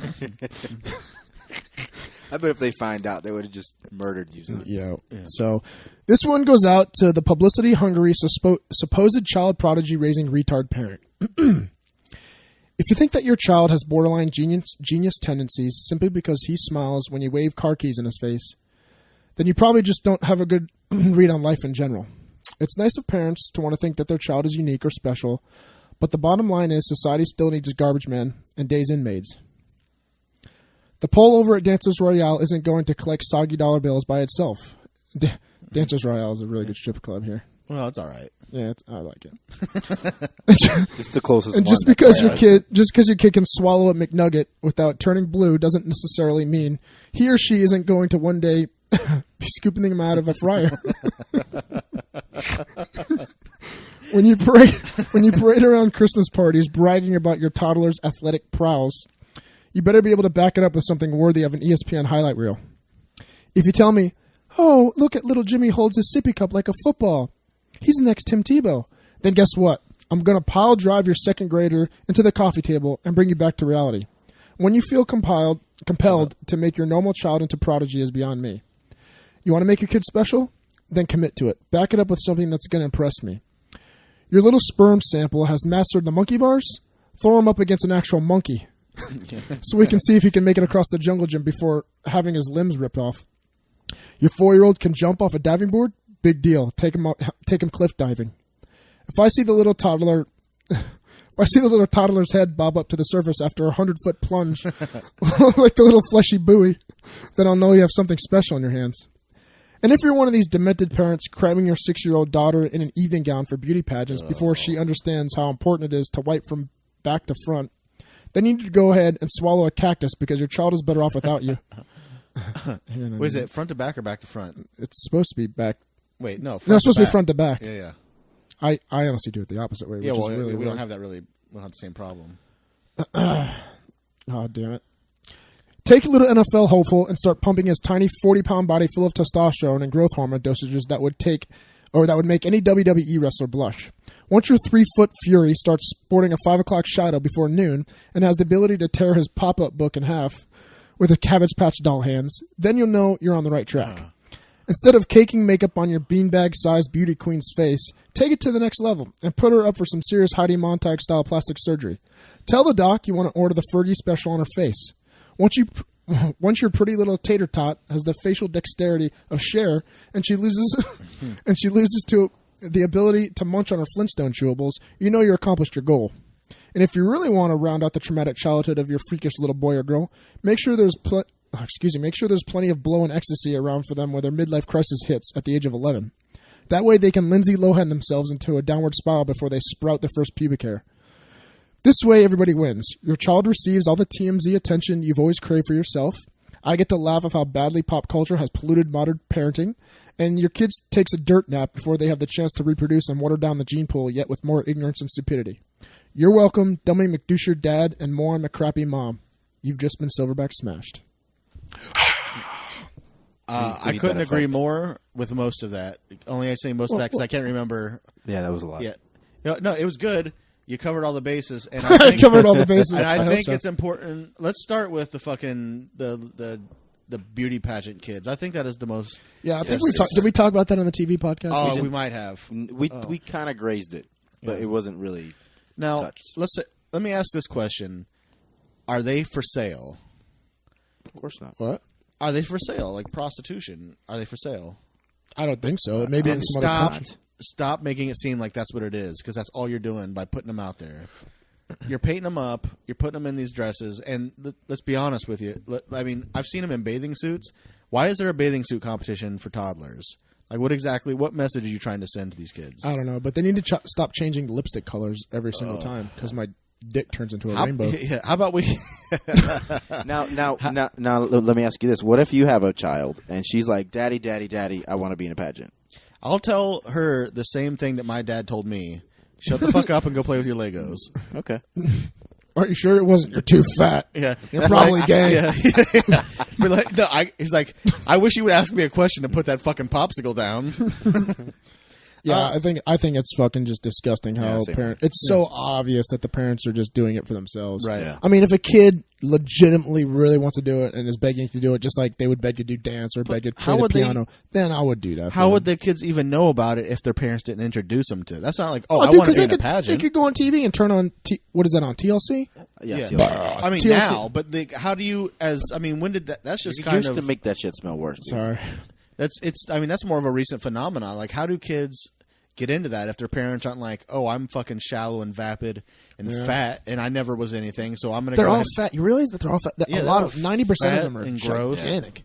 I bet if they find out, they would have just murdered you. Yeah. So this one goes out to the publicity-hungry, supposed child prodigy raising retard parent. If you think that your child has borderline genius tendencies simply because he smiles when you wave car keys in his face, then you probably just don't have a good read on life in general. It's nice of parents to want to think that their child is unique or special, but the bottom line is society still needs a garbage man and days in maids. The pole over at Dancers Royale isn't going to collect soggy dollar bills by itself. Dancers Royale is a really good strip club here. Well, it's all right. Yeah, I like it. It's the closest. And just because your kid can swallow a McNugget without turning blue doesn't necessarily mean he or she isn't going to one day be scooping them out of a fryer. When you parade around Christmas parties bragging about your toddler's athletic prowess, you better be able to back it up with something worthy of an ESPN highlight reel. If you tell me, "Oh, look at little Jimmy holds his sippy cup like a football. He's the next Tim Tebow," then guess what? I'm going to pile drive your second grader into the coffee table and bring you back to reality. When you feel compelled to make your normal child into prodigy is beyond me. You want to make your kid special? Then commit to it. Back it up with something that's going to impress me. Your little sperm sample has mastered the monkey bars? Throw him up against an actual monkey. So we can see if he can make it across the jungle gym before having his limbs ripped off. Your 4-year-old can jump off a diving board? Big deal. Take him cliff diving. If I see the little toddler's head bob up to the surface after a 100-foot plunge, like the little fleshy buoy, then I'll know you have something special in your hands. And if you're one of these demented parents cramming your 6-year-old daughter in an evening gown for beauty pageants before she understands how important it is to wipe from back to front, then you need to go ahead and swallow a cactus because your child is better off without you. Wait, is it front to back or back to front? It's supposed to be back. Wait, no. No, it's supposed to be front to back. Yeah. I honestly do it the opposite way. Yeah, which well, is really we weird. don't have the same problem. Oh, damn it. Take a little NFL hopeful and start pumping his tiny 40-pound body full of testosterone and growth hormone dosages that would make any WWE wrestler blush. Once your 3-foot fury starts sporting a 5 o'clock shadow before noon and has the ability to tear his pop-up book in half with his Cabbage Patch doll hands, then you'll know you're on the right track. Instead of caking makeup on your beanbag-sized beauty queen's face, take it to the next level and put her up for some serious Heidi Montag-style plastic surgery. Tell the doc you want to order the Fergie special on her face. Once your pretty little tater tot has the facial dexterity of Cher and she loses to the ability to munch on our Flintstone chewables, you know you accomplished your goal. And if you really want to round out the traumatic childhood of your freakish little boy or girl, make sure there's plenty of blow and ecstasy around for them when their midlife crisis hits at the age of 11. That way they can Lindsay Lohan themselves into a downward spiral before they sprout their first pubic hair. This way everybody wins. Your child receives all the TMZ attention you've always craved for yourself. I get to laugh at how badly pop culture has polluted modern parenting, and your kid takes a dirt nap before they have the chance to reproduce and water down the gene pool, yet with more ignorance and stupidity. You're welcome, Dummy McDoucher Dad and Moron McCrappy Mom. You've just been silverback smashed. I couldn't agree more with most of that. Only I say most of that because I can't remember. Yeah, that was a lot. Yeah, no, it was good. You covered all the bases, and I think, covered all the bases. And I think it's important. Let's start with the fucking the beauty pageant kids. I think that is the most. Yeah, I think did we talk about that on the TV podcast? Oh, we might have. We kind of grazed it, but it wasn't really touched. Let me ask this question: are they for sale? Of course not. What? Are they for sale? Like prostitution? Are they for sale? I don't think so. Maybe in some other countries. Stop making it seem like that's what it is, because that's all you're doing by putting them out there. You're painting them up. You're putting them in these dresses. And let's be honest with you. I mean, I've seen them in bathing suits. Why is there a bathing suit competition for toddlers? Like, what message are you trying to send to these kids? I don't know, but they need to stop changing lipstick colors every single time, because my dick turns into a rainbow. Yeah, how about we... Now, let me ask you this. What if you have a child, and she's like, Daddy, Daddy, Daddy, I want to be in a pageant? I'll tell her the same thing that my dad told me. Shut the fuck up and go play with your Legos. Okay. Are you sure it wasn't? You're too fat. Yeah. You're probably gay. Yeah. But like, no, he's like, I wish you would ask me a question to put that fucking popsicle down. Yeah, I think it's fucking just disgusting how it's so obvious that the parents are just doing it for themselves. Right. Yeah. I mean, if a kid legitimately really wants to do it and is begging to do it, just like they would beg to do dance or beg to play the piano, then I would do that. How would the kids even know about it if their parents didn't introduce them to it? That's not like, I dude, want to be in a pageant. They could go on TV and turn on, what is that, on TLC? Yeah. I mean, TLC. now, but how do you, when did that, that's just kind of. Used to make that shit smell worse. Dude. Sorry. That's more of a recent phenomenon. Like, how do kids get into that if their parents aren't like, oh, I'm fucking shallow and vapid and fat, and I never was anything, so I'm going to go They're all ahead. fat. You realize that they're all fat? Yeah, a lot of 90% of them are and gross. gigantic.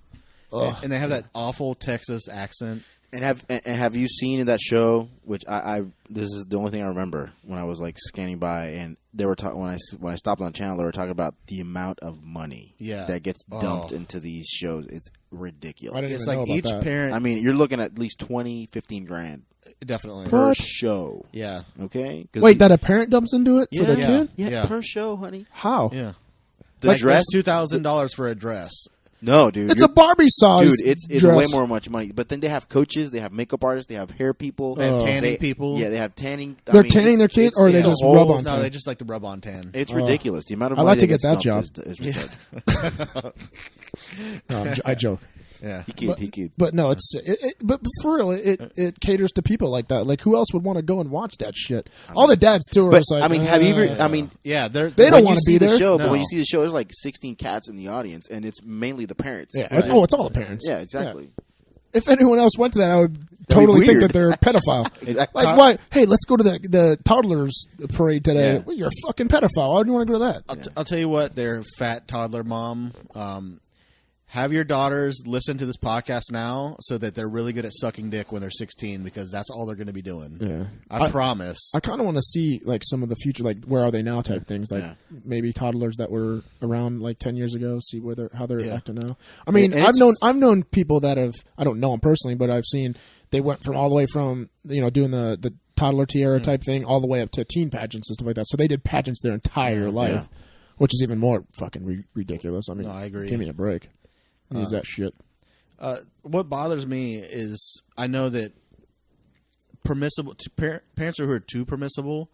And they have that awful Texas accent. And have you seen in that show, which I this is the only thing I remember when I was like scanning by, and they were talking when I stopped on the channel, they were talking about the amount of money that gets dumped into these shows. It's ridiculous. I didn't It's even like know each about that. parent. I mean, you're looking at least 20, 15 grand Definitely. per show. Yeah. Okay. Wait, that a parent dumps into it for their kid? Yeah, per show, honey. How? Yeah. The dress, $2,000 for a dress. No, dude. It's a Barbie size. Dude, it's dress. way more much money. But then they have coaches, they have makeup artists, they have hair people, They have tanning people. Yeah, they have tanning. They're tanning their kid, or they just rub on tan? No, they just like to rub on tan. It's ridiculous. The amount of I'd money like to get that job. is retarded. No, I joke. Yeah. He kid. But no, but for real, it caters to people like that. Like, who else would want to go and watch that shit? All the dads too are But just like, I mean, have you ever? I mean, yeah, they don't want to be there. Show, No. But when you see the show, there's like 16 cats in the audience, and it's mainly the parents. Yeah. right? Oh, it's all the parents. Yeah, exactly. Yeah. If anyone else went to that, I would totally think that they're a pedophile. Exactly. Like, why? Hey, let's go to the toddlers parade today. Yeah. Well, you're a fucking pedophile. Why do you want to go to that? I'll tell you what, their fat toddler mom. Have your daughters listen to this podcast now so that they're really good at sucking dick when they're 16, because that's all they're going to be doing. Yeah. I promise. I kind of want to see like some of the future, like where are they now type things, like maybe toddlers that were around like 10 years ago. See how they're acting now. I mean, I've known people that have, I don't know them personally, but I've seen they went from all the way from doing the toddler tiara type thing all the way up to teen pageants and stuff like that. So they did pageants their entire life, which is even more fucking ridiculous. I mean, No, I agree. Give me a break. Use that shit. What bothers me is I know that parents who are too permissible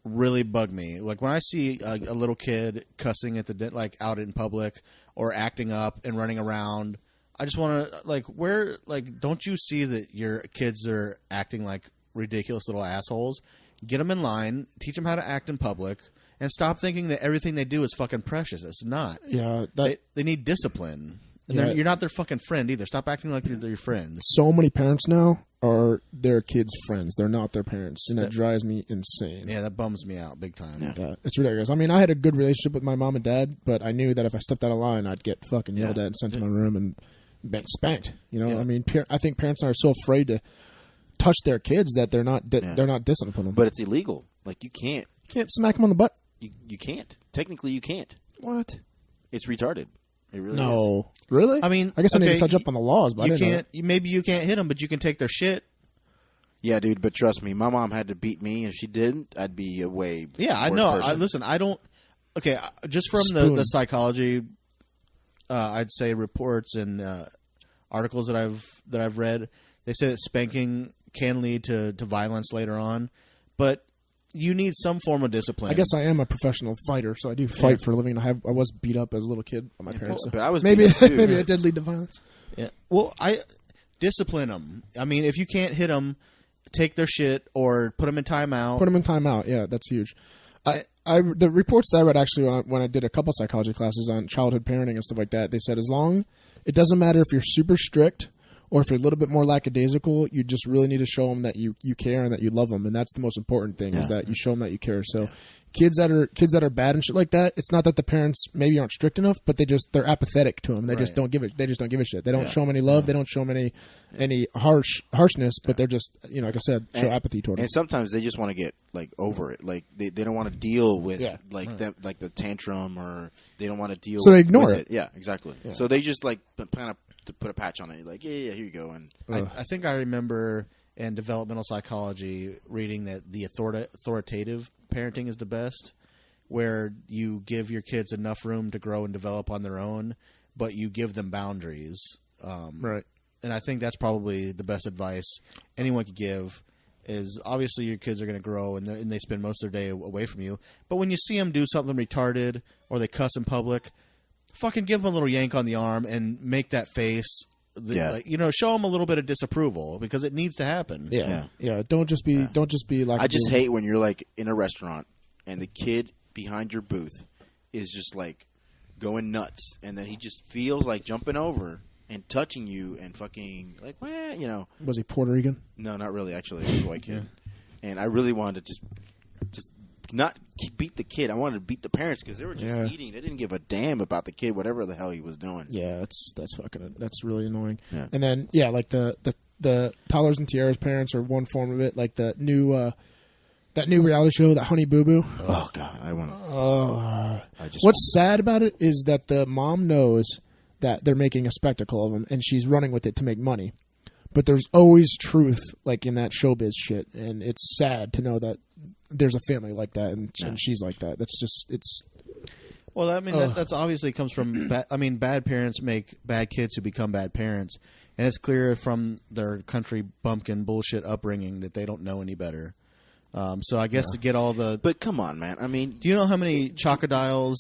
really bug me. Like when I see a little kid cussing at the out in public or acting up and running around, I just want to don't you see that your kids are acting like ridiculous little assholes? Get them in line, teach them how to act in public, and stop thinking that everything they do is fucking precious. It's not. Yeah, they need discipline. And you're not their fucking friend either. Stop acting like they're your friend. So many parents now are their kids' friends. They're not their parents, and that drives me insane. Yeah, that bums me out big time. Yeah, it's ridiculous. I mean, I had a good relationship with my mom and dad, but I knew that if I stepped out of line, I'd get fucking yelled at and sent to my room and been spanked. You know, I mean, I think parents are so afraid to touch their kids that they're not disciplining them. But it's illegal. Like you can't smack them on the butt. You can't. Technically, you can't. What? It's retarded. It really no, is. Really? I mean, I guess I need to touch up on the laws, but you can't. Maybe you can't hit them, but you can take their shit. Yeah, dude. But trust me, my mom had to beat me, and if she didn't, I'd be a way. Yeah, I worse know. person. Listen, I don't. Okay, just from the psychology, I'd say reports and articles that I've read, they say that spanking can lead to violence later on, but you need some form of discipline. I guess I am a professional fighter, so I do fight for a living. I was beat up as a little kid by my parents. But I was maybe beat up too. maybe it did lead to violence. Yeah. Well, I discipline them. I mean, if you can't hit them, take their shit or put them in timeout. Put them in timeout. Yeah, that's huge. The reports that I read actually when I did a couple psychology classes on childhood parenting and stuff like that, they said it doesn't matter if you're super strict or if you're a little bit more lackadaisical, you just really need to show them that you care and that you love them, and that's the most important thing is that you show them that you care. So, kids that are bad and shit like that, it's not that the parents maybe aren't strict enough, but they're apathetic to them. They just don't give it. They just don't give a shit. They don't show them any love. They don't show them any harshness, but they're just like I said, show apathy toward them. And sometimes they just want to get like over it. Like they don't want to deal with like the tantrum, or they don't want to deal. So they ignore with it. Yeah, exactly. Yeah. So they just like kind of to put a patch on it. Like yeah, here you go. And I think I remember in developmental psychology reading that the authoritative parenting is the best, where you give your kids enough room to grow and develop on their own, but you give them boundaries. Right. And I think that's probably the best advice anyone could give. Is obviously your kids are going to grow and they spend most of their day away from you. But when you see them do something retarded or they cuss in public, fucking give them a little yank on the arm and make that face. Show them a little bit of disapproval because it needs to happen. Yeah. Don't just be like. I just hate when you're like in a restaurant and the kid behind your booth is just like going nuts, and then he just feels like jumping over and touching you and fucking like, Was he Puerto Rican? No, not really. Actually, he was a white kid, and I really wanted to just not beat the kid. I wanted to beat the parents because they were just eating. They didn't give a damn about the kid, whatever the hell he was doing. Yeah, that's really annoying. Yeah. And then like the Toddlers and Tiaras parents are one form of it. Like the new that new reality show, that Honey Boo Boo. Oh God, I want. What's sad about it is that the mom knows that they're making a spectacle of him, and she's running with it to make money. But there's always truth, like in that showbiz shit, and it's sad to know that there's a family like that, and she's like that. That's just Well, I mean that's obviously comes from. Bad parents make bad kids who become bad parents, and it's clear from their country bumpkin bullshit upbringing that they don't know any better. So I guess to get all the. But come on, man. I mean, do you know how many Chocodiles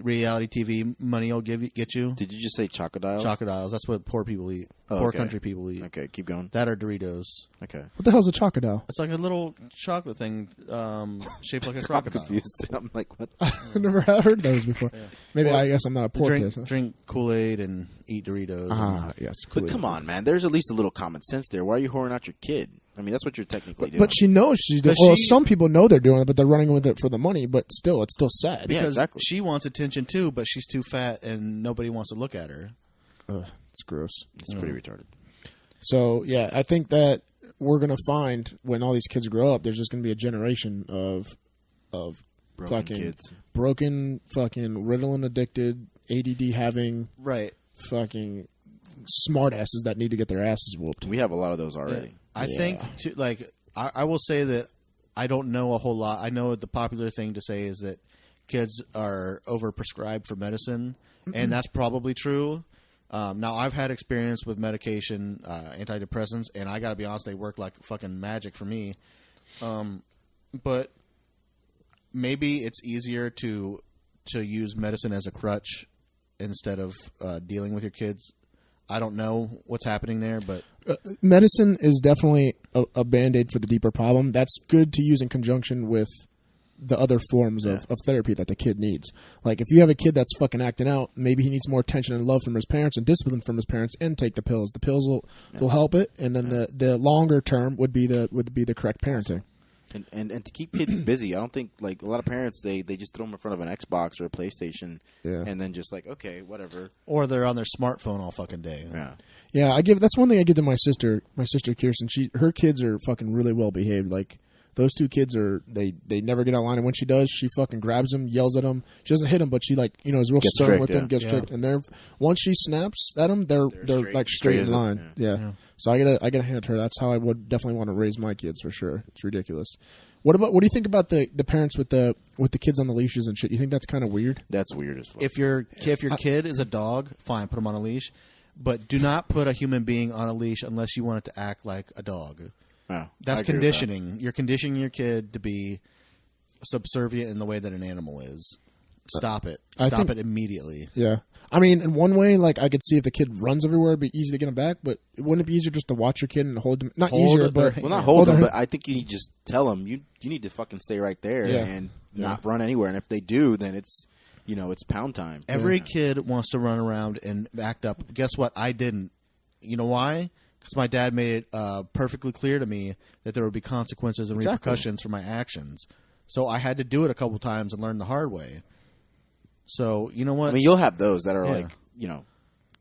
reality TV money will get you? Did you just say Chocodiles? Chocodiles. That's what poor people eat. Poor country people eat. Okay, keep going. That or Doritos. Okay. What the hell's a Chocodile? It's like a little chocolate thing shaped like a crocodile. I'm confused. I'm like, what? I've never heard those before. Yeah. Maybe I guess I'm not a poor kid. Drink Kool-Aid and eat Doritos. Yes. Kool-Aid. But come on, man. There's at least a little common sense there. Why are you whoring out your kid? I mean, that's what you're technically doing. But she knows she's doing it. Well, some people know they're doing it, but they're running with it for the money. But still, it's still sad. Because she wants attention too, but she's too fat and nobody wants to look at her. It's gross. It's pretty retarded. So, yeah, I think that we're going to find when all these kids grow up, there's just going to be a generation of broken kids. Broken, fucking Ritalin addicted, ADD having, right, fucking smart asses that need to get their asses whooped. We have a lot of those already. I think, I will say that I don't know a whole lot. I know the popular thing to say is that kids are overprescribed for medicine, and that's probably true. Now, I've had experience with medication, antidepressants, and I got to be honest, they work like fucking magic for me. But maybe it's easier to use medicine as a crutch instead of dealing with your kids. I don't know what's happening there, but medicine is definitely a Band-Aid for the deeper problem. That's good to use in conjunction with the other forms of therapy that the kid needs. Like if you have a kid that's fucking acting out, maybe he needs more attention and love from his parents and discipline from his parents, and take the pills. The pills will help it, and then the longer term would be the correct parenting. And to keep kids busy, I don't think like a lot of parents they just throw them in front of an Xbox or a PlayStation, and then just like okay, whatever. Or they're on their smartphone all fucking day. Yeah. That's one thing I give to my sister. My sister Kirsten, her kids are fucking really well behaved. Like those two kids they never get out of line, and when she does, she fucking grabs them, yells at them. She doesn't hit them, but she is real gets stern strict, with them, gets strict, and once she snaps at them, they're like straight in line. Yeah. So I gotta hand it to her. That's how I would definitely want to raise my kids for sure. It's ridiculous. What do you think about the parents with the kids on the leashes and shit? You think that's kind of weird? That's weird as fuck. If your kid is a dog, fine, put him on a leash, but do not put a human being on a leash unless you want it to act like a dog. That's conditioning. You're conditioning your kid to be subservient in the way that an animal is. Stop it. Stop it immediately. Yeah. I mean, in one way, like I could see if the kid runs everywhere, it'd be easy to get him back. But wouldn't it be easier just to watch your kid and hold him? Not easier, but not hold them. But I think you need to just tell them you need to fucking stay right there and not run anywhere. And if they do, then it's it's pound time. Every kid wants to run around and act up. Guess what? I didn't. You know why? Because my dad made it perfectly clear to me that there would be consequences and repercussions for my actions. So I had to do it a couple times and learn the hard way. So, you know what? I mean, you'll have those that are like,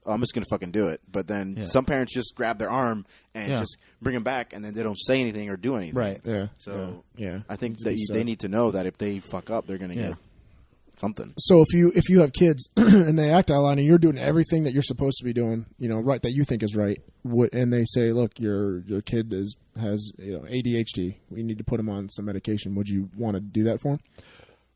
I'm just going to fucking do it. But then some parents just grab their arm and just bring them back, and then they don't say anything or do anything. Right. Yeah. So I think that they need to know that if they fuck up, they're going to get something. So if you have kids and they act out loud and you're doing everything that you're supposed to be doing, right, that you think is right, and they say, look, your kid has ADHD, we need to put him on some medication, would you want to do that for him?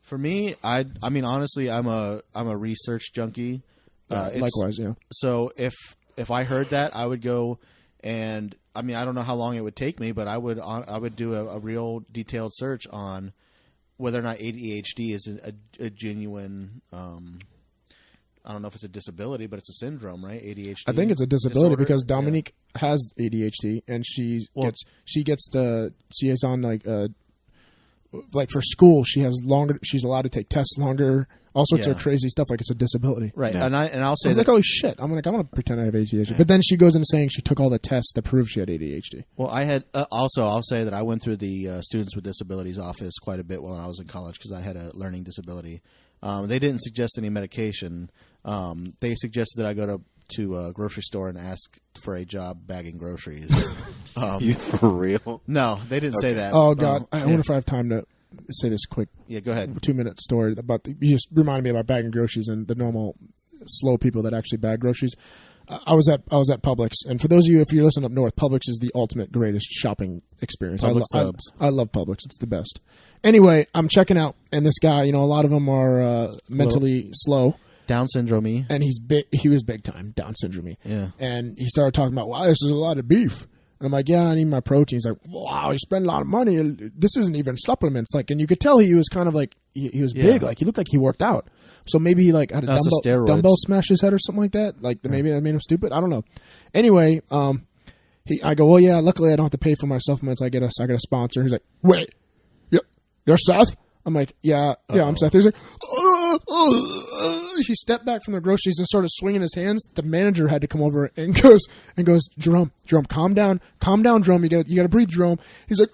For me, I mean, honestly, I'm a research junkie. Likewise, yeah. So if I heard that, I would go, and I mean, I don't know how long it would take me, but I would do a real detailed search on whether or not ADHD is a genuine. I don't know if it's a disability, but it's a syndrome, right? ADHD. I think it's a disability because Dominique has ADHD, and she is on like for school, she's allowed to take tests longer, all sorts of crazy stuff, like it's a disability. Right. Yeah. And I'll say I was like, oh shit. I'm going to pretend I have ADHD. Yeah. But then she goes into saying she took all the tests that prove she had ADHD. Well, I had also, I'll say that I went through the Students with Disabilities office quite a bit when I was in college because I had a learning disability. They didn't suggest any medication. They suggested that I go to a grocery store and ask for a job bagging groceries. You for real? No, they didn't say that. Oh God, I wonder if I have time to say this quick. Yeah, go ahead. 2-minute story about you just reminded me about bagging groceries and the normal slow people that actually bag groceries. I was at Publix, and for those of you, if you're listening up north, Publix is the ultimate greatest shopping experience. I love Publix; it's the best. Anyway, I'm checking out, and this guy, a lot of them are mentally slow. Down syndrome-y. And he was big time Down syndrome-y. Yeah. And he started talking about, wow, this is a lot of beef. And I'm like, yeah, I need my protein. He's like, wow, you spend a lot of money. This isn't even supplements. Like, and you could tell he was kind of like, he was big. Like, he looked like he worked out. So maybe he like had a dumbbell smash his head or something like that. Like, maybe that made him stupid. I don't know. Anyway, I go, well, yeah, luckily I don't have to pay for my supplements. I get a sponsor. He's like, wait, you're Seth? I'm like, yeah, I'm Seth. He's like, he stepped back from the groceries and started swinging his hands. The manager had to come over and goes, Jerome, calm down, Jerome. You got to breathe, Jerome. He's like,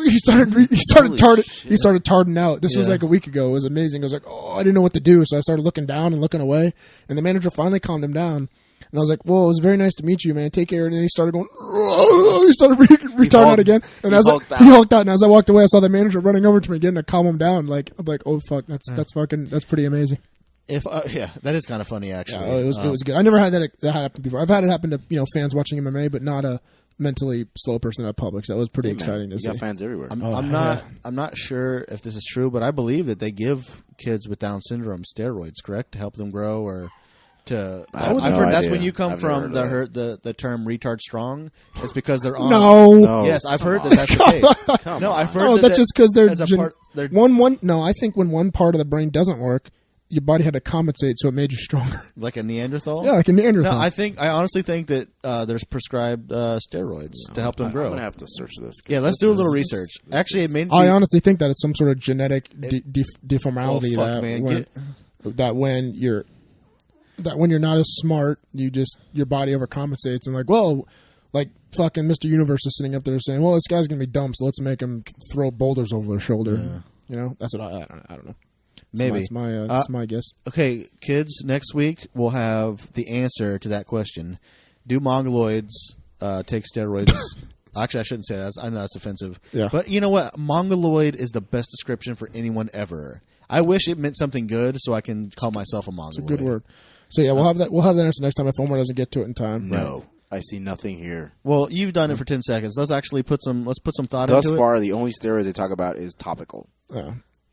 he started tarding out. This was like a week ago. It was amazing. I was like, I didn't know what to do, so I started looking down and looking away. And the manager finally calmed him down. And I was like, well, it was very nice to meet you, man. Take care. And then he started going, he started retarding out again. And he hulked out. And as I walked away, I saw the manager running over to me again to calm him down. Like, I'm like, oh, fuck, that's pretty amazing. That is kind of funny, actually. Yeah, it was good. I never had that happen before. I've had it happen to, fans watching MMA, but not a mentally slow person at Publix. That was pretty exciting to see. You got fans everywhere. I'm not sure if this is true, but I believe that they give kids with Down syndrome steroids, correct, to help them grow or I've heard that's when you come from the term retard strong. It's because they're on. No. Yes, I've heard that's the case. No, I've heard that's just because they're one. No, I think when one part of the brain doesn't work, your body had to compensate, so it made you stronger. Like a Neanderthal? Yeah, like a Neanderthal. No, I honestly think that there's prescribed steroids to help them grow. I'm gonna have to search this. Yeah, let's do a little research. Actually, it made I honestly think that it's some sort of genetic deformality fuck, man. that when you're not as smart, your body overcompensates and like fucking Mr. Universe is sitting up there saying, well, this guy's gonna be dumb, so let's make him throw boulders over their shoulder. Yeah. You know, that's what I don't know. Maybe that's my guess. Okay, kids. Next week we'll have the answer to that question. Do mongoloids take steroids? Actually, I shouldn't say that. I know that's offensive. Yeah. But you know what? Mongoloid is the best description for anyone ever. I wish it meant something good, so I can call myself a mongoloid. It's a good word. So yeah, we'll have that. We'll have that answer next time if Omar doesn't get to it in time. No. Right. I see nothing here. Well, you've done it for 10 seconds. Let's actually put some thought Thus into it. Thus far, the only steroids they talk about is topical.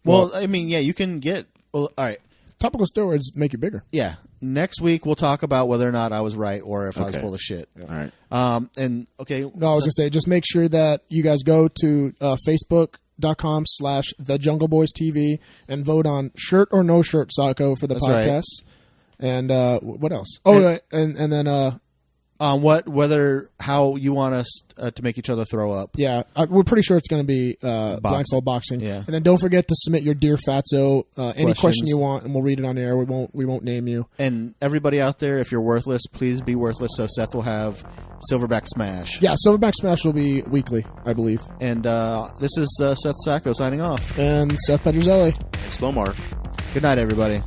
Well, I mean, yeah, you can get. Well, all right. Topical steroids make you bigger. Yeah. Next week we'll talk about whether or not I was right or if I was full of shit. Yeah. All right. And okay. No, I was gonna say just make sure that you guys go to Facebook.com/TheJungleBoysTV and vote on shirt or no shirt Socko for the podcast. Right. And what else? Oh, and then how you want us to make each other throw up. Yeah, we're pretty sure it's going to be blindfold boxing. Yeah. And then don't forget to submit your Dear Fatso any question you want, and we'll read it on air. We won't name you. And everybody out there, if you're worthless, please be worthless. So Seth will have Silverback Smash. Yeah, Silverback Smash will be weekly, I believe. And this is Seth Sacco signing off. And Seth Petruzelli. Slowmar. Good night, everybody.